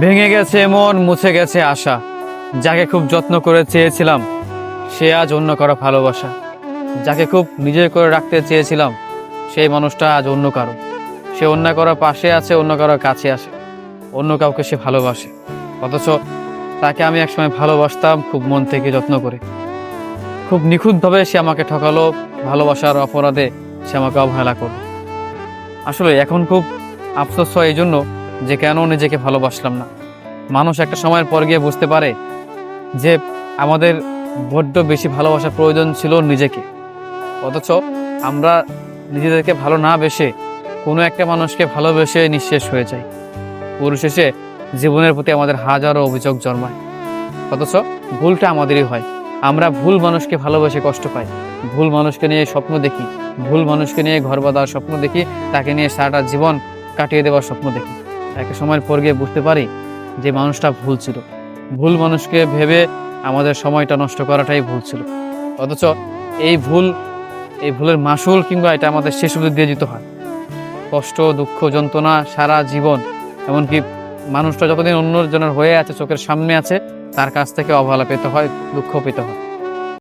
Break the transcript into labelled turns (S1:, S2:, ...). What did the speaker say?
S1: ভেঙে গেছে মন, মুছে গেছে আশা। যাকে খুব যত্ন করে চেয়েছিলাম, সে আজ অন্য কারো ভালোবাসা। যাকে খুব নিজের করে রাখতে চেয়েছিলাম, সেই মানুষটা আজ অন্য কারো। সে অন্য কারো পাশে আছে, অন্য কারো কাছে আসে, অন্য কাউকে সে ভালোবাসে। অথচ তাকে আমি একসময় ভালোবাসতাম খুব মন থেকে যত্ন করে। খুব নিখুঁতভাবে সে আমাকে ঠকালো, ভালোবাসার অপরাধে সে আমাকে অবহেলা করলো। আসলে এখন খুব আফসোস হয় এই জন্য যে কেন নিজেকে ভালোবাসলাম না। মানুষ একটা সময়ের পর গিয়ে বুঝতে পারে যে আমাদের বড্ড বেশি ভালোবাসার প্রয়োজন ছিল নিজেকে। অথচ আমরা নিজেদেরকে ভালো না বেসে কোনো একটা মানুষকে ভালোবেসে নিঃশেষ হয়ে যাই। পরিশেষে জীবনের প্রতি আমাদের হাজারো অভিযোগ জন্মায়। অথচ ভুলটা আমাদেরই হয়। আমরা ভুল মানুষকে ভালোবেসে কষ্ট পাই, ভুল মানুষকে নিয়ে স্বপ্ন দেখি, ভুল মানুষকে নিয়ে ঘর বাঁধার স্বপ্ন দেখি, তাকে নিয়ে সারাটা জীবন কাটিয়ে দেওয়ার স্বপ্ন দেখি। একটা সময়ের পর গিয়ে বুঝতে পারি যে মানুষটা ভুল ছিল। ভুল মানুষকে ভেবে আমাদের সময়টা নষ্ট করাটাই ভুল ছিল। অথচ এই ভুলের মাসুল কিংবা এটা আমাদের শেষ অবধি দিয়ে যেতে হয়। কষ্ট, দুঃখ, যন্ত্রণা সারা জীবন। এমনকি মানুষটা যতদিন অন্যজনের হয়ে আছে, চোখের সামনে আছে, তার কাছ থেকে অবহেলা পেতে হয়, দুঃখ পেতে হয়।